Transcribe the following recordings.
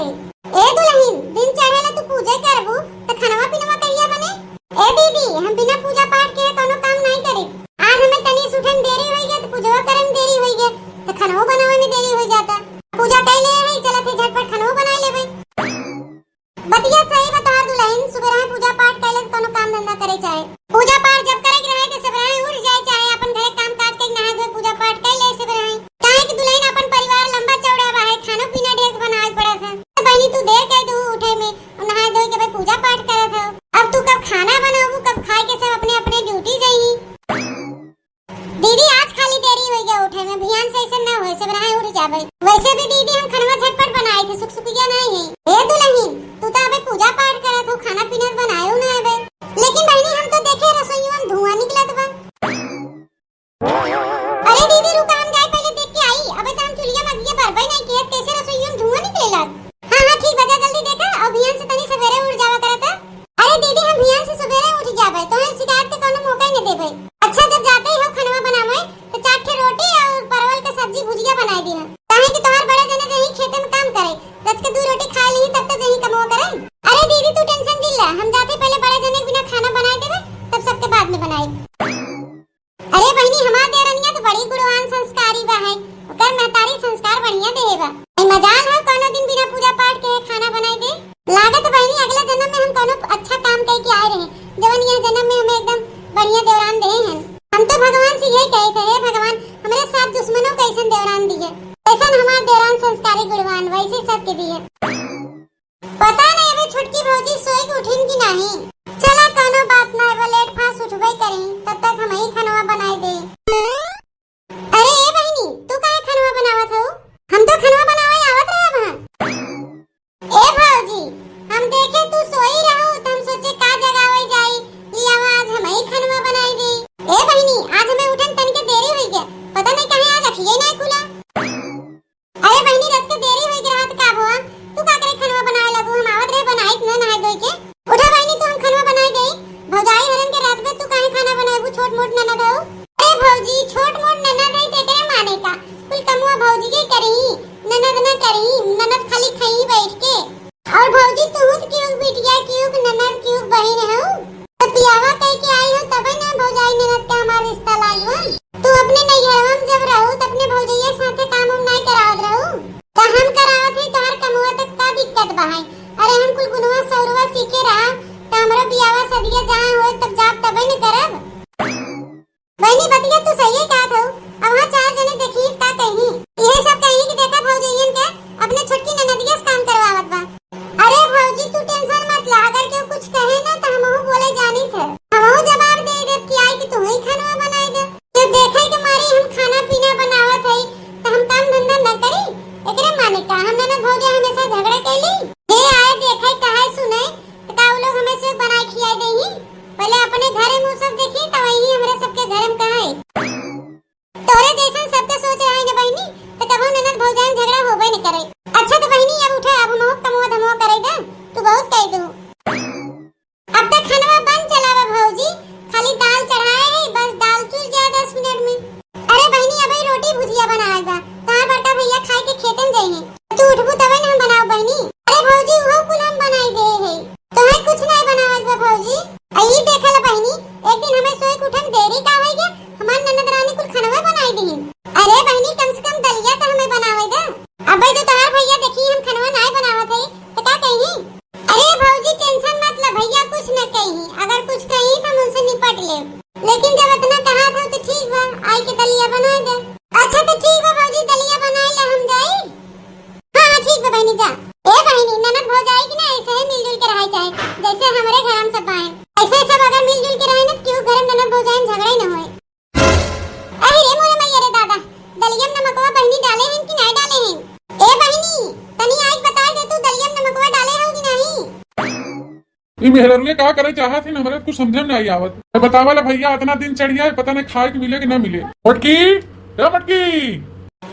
रही। ए दुल्हन, दिन चढ़ेला तू पूजा करबू त खनवा पिनवा कहिया बने? ए दीदी, हम बिना पूजा पाठ के कोनो काम नहीं करी। आज हमें तनी सुठन देरी होई गए त पूजा करे में देरी होई गए त खनवा बनावे में देरी हो जाता। पूजा कैले है चलत है झटपट खनवा बना लेबे। बतिया सही बता दुल्हन, सुबह पूजा पाठ कैले कोनो काम धंधा करे चाहे पूजा पाठ जब करे के रहे त सुबह उठ जाए चाहे अपन घरे काम काज के नहा धोए पूजा पाठ कैले सुबह काहे कि दुल्हन अपन परिवार लंबा चौड़ा बा है, खाना पीना ढेर बनाए पड़ा था। बहनी तू देर कह दू उठे में और नहा धोए के भाई पूजा पाठ करत हो। अब तू कब खाना बनाबू कब खाए के सब अपने अपने ड्यूटी जाई। दीदी आज खाली देरी हो गया उठे में, भियान से ऐसा ना होए सुबह उठ जाबे। वैसे भी दीदी हम खनवा झटपट बनाए थे, सुखसुखिया नहीं है। ए दुल्हन, तू तो अबे पूजा पाठ करत हो, खाना पीना बनायो ना अबे। लेकिन बहनी हम तो देखे रसोई में धुआं निकलत बा। अरे दीदी रुक, हम जाए पहले देख के आई। अबे तो हम चुलिया में ये बरबई नहीं किया, कैसे रसोई में धुआं निकलेला। हां ठीक बजा जल्दी देखा और भियान से तनी सवेरे उठ जावा करता। अरे दीदी हम भियान से सवेरे उठ जाबे तो शिकायत के कोनो मौका ही न देबे। अच्छा जब जाते ही हो खनवा बनावे तो 4 ठे रोटी और परवल का सब्जी भुजिया बनाई दीना, काहे कि तोहार बड़े जने जही खेत में काम करे, रच के 2 रोटी खा ली तब तो जही कमवा करे। अरे दीदी तू टेंशन जिल्ला, हम जाते पहले बड़े जने बिना खाना बनाए देबे तब सबके बाद में बनाई। अरे बहनी हमार देरनिया तो बड़ी गुणवान संस्कारी बा है, ओकर महतारी संस्कार बढ़िया देबा। ए मजाल हो कोनो दिन बिना पूजा पाठ के खाना बनाई दे। लागत बहनी अगले जन्म में हम कोनो अच्छा काम कह के आए रहे, जवन यह जन्म में हमें एकदम बढ़िया देवरान दे हैं। हम तो भगवान से यही कहे थे, हे भगवान हमारे साथ दुश्मनों को ऐसा देवरान दिए, ऐसा हमारा देवरान संस्कारी गुणवान वैसे सबके दिए। पता नहीं अबे छुटकी भौजी सोई के उठिन की नहीं। चला कोनो बात ना, वो लेट फास्ट उठबे करी, तब तक हम ही खनवा बनाई दे। अरे ए बहनी तू काहे खनवा बनावत हो? हम तो खनवा बनावे आवत रहा वहां। ए भौजी हम देखे तू सोई रहो त हम सोचे का जगावे जाई, ली आवाज हम ही खनवा बनाई दे। ए बहनी आज हमें उठन तन के देरी होई गया, पता नहीं कहे आज अखिए नहीं खुला। अरे बहनी रस के देरी होई गया त का हुआ, तू का करे खनवा बनावे लगू, हम आवत रहे बनाई न नहाए धोए के। उठा बहनी तू हम खनवा बनाई दे। भौजाई हरन के रात में तू काहे खाना बनाएबू, छोट मोट ननद हो। ए भौजी छोट मोट ननद है ते करे माने का, कुल कमुआ भौजी के करी, ननद न करी, ननद खाली खई बैठ के। और भौजी तू क्यों बिटिया क्यों ननद क्यों बहन हो, तो पियावा कह के आई हो तबे ना भौजाई ननद का हमारा रिश्ता लागवा। तू अपने नैहरवा में जब रहू त अपने भौजैया साथे काम हम नहीं करावत रहू, त हम करावत है तोहर कमुआ तक का दिक्कत बा है। अरे हम कुल गुनवा सौरवा सीखे रहा त हमरा बियावा सदिया जहां होए तब जाब तबे न करब। बहनी बतिया तू सही है कहत हो। अब वहां 4 जने देखी का कहीं यही सब कहीं कि देखा भौजैयन के अपने छोटकी ननदिया से काम करवावत बा। अरे भौजी तू टेंशन मत ला, अगर केहू कुछ कहे ना त हमहू बोले जानी थे, हमहू जवाब दे दे कि आई कि तू ही खाना बनाई दे। तो देखे के मारे हम खाना पीना बनावत है त हम काम धंधा न करी, एकरे माने का हम ननद भौजा हमेशा झगड़ा कैली। जे आए देखे कहे सुने त का उ लोग हमें से बनाई खियाई देही, पहले अपने घरे मुंह सब देखी त वही हमरे सबके घर में कहाई। तोरे जैसन सब तो सोच रहे हैं बहनी तो कबो ननद भौजाई झगड़ा होबे न करे। अच्छा तो बहनी अब उठा, अब हम कमवा धमवा करे दे, तू बहुत कह दू। अब तक खनवा बन चलावा भौजी, खाली दाल चढ़ाए है, बस दाल चुल जाए 10 मिनट में। अरे बहनी अबे रोटी भुजिया बनाए बा, तार बड़का भैया खाए के खेतन जाई है, तू उठबू तबे न हम बनाओ बहनी। अरे भौजी वो कुल हम बनाई दे है, तोहे कुछ नहीं बनावत बा भौजी। आई देखला बहनी एक दिन हमें सोए के उठन देरी का होई गया, हमार ननद रानी कुल खनवा बनाई दी। अरे बहनी कम से कम दलिया तो हमें बनावे दे। अबे जो तोहार भैया देखी हम खनवा नहीं बनावत है तो का कही। अरे भौजी टेंशन मत ले, भैया कुछ न कही, अगर कुछ कही तो हम उनसे निपट ले, लेकिन जब इतना कहा था तो ठीक बा आई के दलिया बना दे। अच्छा तो ठीक बा भौजी दलिया बनाए ले हम जाई। हां ठीक बा बहनी जा। ए बहनी ननद भौजाई की ना ऐसे ही मिलजुल के रहे चाहे, जैसे हमारे घर हम सब आए ऐसे सब अगर मिलजुल के रहे ना क्यों घर में ननद भौजाई झगड़ा ही न होए। अरे रे मोरे मैया रे दादा, दलिया में नमकवा बहनी डाले हैं कि नहीं डाले हैं? ए बहनी तनी आज बता दे तू दलिया में नमकवा डाले हो कि नहीं? ई मेहररुए का करे चाहत है हमरा कुछ समझ में नहीं आवत। बतावाला भैया इतना दिन चढ़िया है, पता नहीं खाए के मिले कि ना मिले। मटकी ए मटकी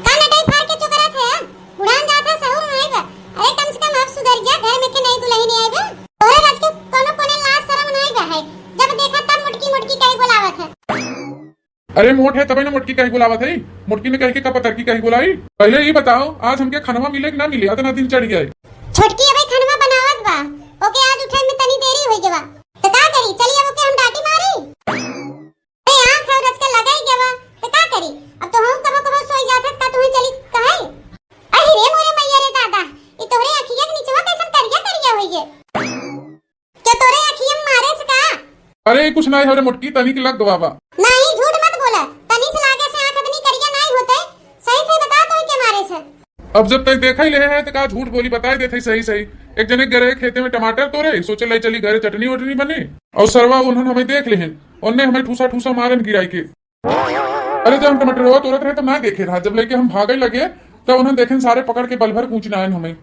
का नटाई फाड़ के चुकरत है, उड़ान जाता सहूर नहीं बा। अरे कम से कम अब सुधर जा, घर में के नहीं दुल्हन आई बा, तोरे राज के कोनो कोने लाज शर्म नहीं बा है, जब देखा तब मुटकी मुटकी कहीं बोलावत है। अरे मोट है तबे ना मुटकी कहीं बुलावत है, मुटकी ने कह के का पतर की कहीं बुलाई। पहले ये बताओ आज हमके खनवा मिले कि ना मिले, इतना दिन चढ़ गया है। छोटकी अबे खनवा बनावत बा, ओके आज उठे में तनी देरी होई गेबा, तो का करी? चली अब ओके हम डांटी मारी। ए आंख और रचका लगाई गेबा, तो का करी? अब तो हम कबो कबो सोई जात का तुही चली काहे? अरे रे मोरे मैया रे दादा, ई तोरे अखिया के नीचवा कैसन करिया करिया होई गे? क्या तोरे अखिया में मारे से का? अरे कुछ नहीं हो रे मोटकी, तनी के लग गवावा। नहीं झूठ मत बोला, तनी से लागे से आंख इतनी करिया नहीं होते, सही से बता तो के मारे से। अब जब तक देखा ही ले है तो का झूठ बोली बताई देते सही सही। एक जने गरे खेते में टमाटर तोड़े, सोचे लाई चली घरे चटनी वटनी बने, और सरवा उन्होंने हमें देख लेहन, उन्हें हमें ठूसा ठूसा मारन गिराई के। अरे जब हम टमाटर हुआ तोड़त रहे तो ना देखे रहा, जब लेके हम भागे लगे तो उन्हें देखे सारे पकड़ के बल भर पूछना हमें।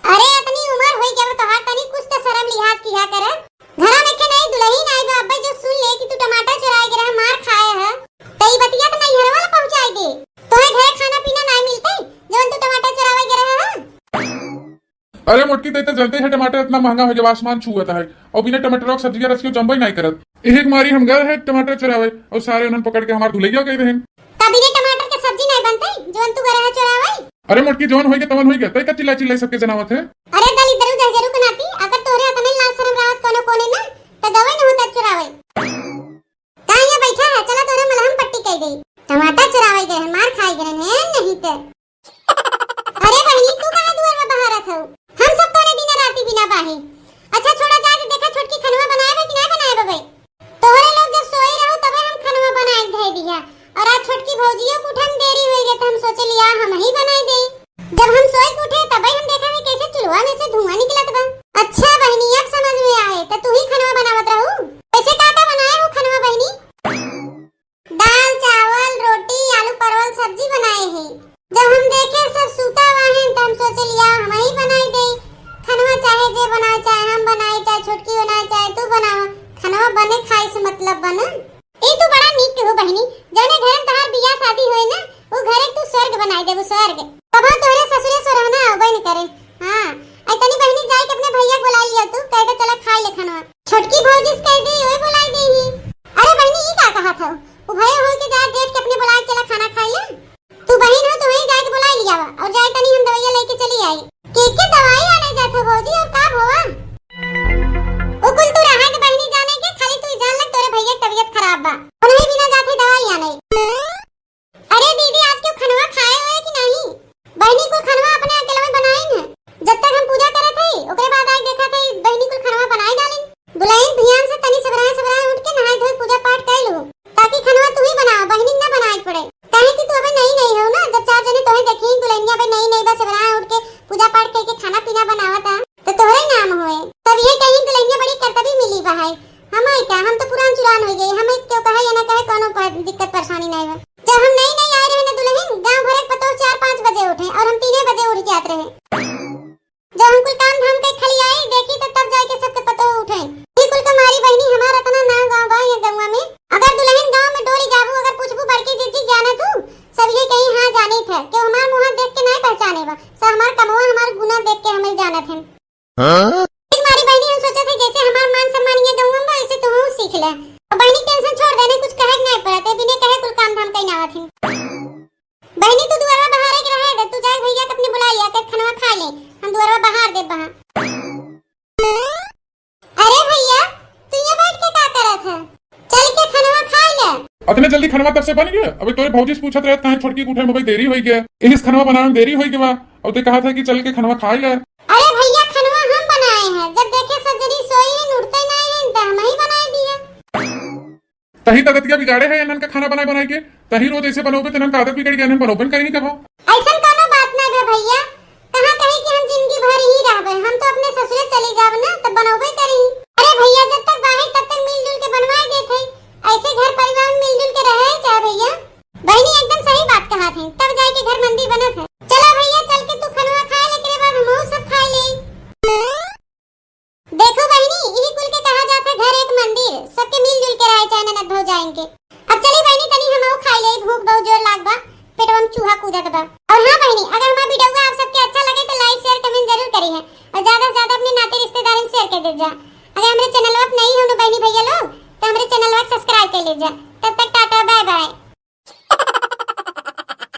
अरे इतनी उम्र होई गया तो हाथ तनी कुछ तो शर्म लिहाज किया कर। घरा में के नहीं दुल्हन आई बा, अब्बा जो सुन ले कि तू टमाटर चुराए गिरा मार खाए है, तई बतिया तो नहीं हरवाला पहुंचाई दे। तोहे घरे खाना पीना नहीं मिलते जवन तू टमाटर चुरावे गिरा है। अरे मोटकी देते जलते है टमाटर इतना महंगा हो जब आसमान छुआता है, और बिना टमाटर की सब्जियां रच के जम्बई नहीं करत। एक मारी हम गए है टमाटर चुरावे और सारे उन्होंने पकड़ के हमार धुलैया गए रहन। तभी ने टमाटर के सब्जी नहीं बनते जवन तू घरे चुरावे। अरे मोटकी जवन होई के तवन होई के तई का चिल्ला चिल्ला सबके जनावत है। अरे दली दरु दहजरू कनाती, अगर तोरे इतने लाज शर्म रात कोनो कोने ना तो गवे न होता चुरावे। कहां ये बैठा है, चला तोरे मलहम पट्टी कह दे। टमाटर चुरावे गए मार खाए गए हैं नहीं तो। अरे बहनी तू कहां दुआर में बहारत हो? हम सब तोरे दिन राती बिना बाहे। अच्छा छोड़ा जा के देखा छोटकी खनवा बनाए बे कि नहीं बनाए बे? तोरे लोग जब सोई रहो तबे हम खनवा बनाए दे दिया, और आज छोटकी भौजियों को उठन देरी हो गई तो हम सोचे लिया हम ही बनाए दे। जब हम सोई उठे तबे हम देखा है कैसे चुलवा में से धुआं निकलत बा। अच्छा बहनी अब समझ में आए, तो तू ही खनवा बनावत रहू। कैसे काका बनाए हो खनवा बहनी? दाल चावल रोटी आलू परवल सब्जी बनाए हैं। जब हम देखे सब सूता हुआ है तो हम सोचे लिया हम ही बनाई दे खनवा, चाहे जे बनाए चाहे हम बनाए चाहे छोटकी बनाए चाहे तू बनावा, खनवा बने खाए से मतलब बना। ए तू बड़ा नीक हो बहनी, जने घर में तहार बियाह शादी होए ना वो घरे तू स्वर्ग बनाई देबो स्वर्ग। कब तोरे ससुरे सोरहना आवे न करे। हां आई तनी बहनी जाई के अपने भैया बुला लिया, तू कह दे चला खाई ले खनवा। छोटकी भौजी से कह दे ओए बुलाई दे ही। अरे बहनी ई का कहा था? वो भैया होई के जा जेठ के अपने बुलाए चला खाना खाई ले। तू बहन हो तो वहीं जाके बुला लिया और जाए तनी हम दवाइयां लेके चली आई। के दवाई आने जाते भौजी और का होवा? ओ कुल तू रहा के बहनी जाने के, खाली तू जान लग तोरे भैया की तबीयत खराब बा, उन्हें बिना जाते दवाई आने। अरे दीदी आज क्यों खनवा खाए हुए कि नहीं? बहनी को खनवा अपने अकेले में बनाई न, जब तक हम पूजा करे थे ओकरे बाद आई देखा थे बहनी को खनवा बनाई डाली। बुलाइन भियान से तनी सबरा उठ के नहाई धोई पूजा पाठ कर लो, ताकि खनवा तू ही बनाओ बहनी ना बनाई पड़े। काहे कि तू अबे नहीं हो ना, जब चार जने तोहे देखी दुल्हनिया अबे नहीं बस सबरा उठ के पूजा पाठ करके खाना पीना बनावता तो तोरे नाम होए। तब ये कहीं दुल्हनिया बड़ी कर्तव्य मिली बहाई। हम क्या हम तो पुरान चुरान हो गए, हम क्यों कहे या ना कहे कोनो दिक्कत परेशानी नहीं है। जब हम नहीं आए रहे ना दुल्हन गांव भर पतो 4-5 बजे उठे और हम 3 बजे उठ जाते रहे। जब हम कुल काम धाम के खली आई देखी तो तब जाके सबके पतो उठे। ये कुल कमारी बहनी हमारा तना ना गांव बा या गंवा में। अगर दुल्हन गांव में डोली जाबू अगर पूछबू बड़की जीजी जाना तू सब ये कहीं हां जाने थे कि हमार मुंह देख के नहीं पहचाने बा, सब हमार कमवा हमार गुना देख के हमें जाना थे। हमारी बहनी हम सोचे थे जैसे हमार मान सम्मान ये गंवा में ऐसे तू सीख ले। बहनी टेंशन छोड़ देने कुछ कहे नहीं पड़ते, बिना कहे कुल काम धाम कहीं ना आथे। बहनी तू दुआरा बाहर के रहे दे, तू जाए भैया के अपने बुला लिया के खनवा खा ले, हम दुआरा बाहर दे बहा। अरे भैया तू ये बैठ के क्या करत है? चल के खनवा खा ले। इतने जल्दी खनवा तब से बन गया? अबे तोरे भौजी से पूछत रहे कहां छोटकी उठे में भाई देरी होई गया, इस खनवा बनाने में देरी होई गवा और ते कहा था कि चल के खनवा खा ले। अरे भैया खनवा हम बनाए हैं, जब देखे सब जनी सोई है उठते नहीं है तो हम ही बनाए दिया। तही तगतिया बिगाड़े है इनन का खाना बनाए के, तही रोज ऐसे बनोबे त इनन का आदत बिगड़ गया, इनन बनोबन कहीं कबो। ऐसा कोनो बात ना है भैया, कहां कहे कि हम जिंदगी भर ही रहबे, हम तो अपने ससुरे चले जाब ना तब बनोबे करी। अरे भैया जब तक बाहे तब तक मिलजुल के बनवाए गए थे, ऐसे घर परिवार में मिलजुल के रहे चाहे भैया। बहनी एकदम सही बात कहा थे, तब जाके घर मंदिर बना था। चला भैया चल के तू खनवा खा ले, के बाद हम सब खा ले। देखो बहनी यही कुल के कहा जाता घर एक मंदिर, सबके मिलजुल के रहे चाहे ननद भौ जाएंगे। अब चली बहनी तनी हम खा ले, भूख बहुत जोर लाग बा, पेटवा में चूहा कूदत बा। और हां बहनी अगर हमारा वीडियो आप सबके अच्छा लगे तो लाइक शेयर कमेंट जरूर करिए और ज्यादा से ज्यादा अपने नाते रिश्तेदारों से शेयर कर दीजिए। अगर हमारे चैनल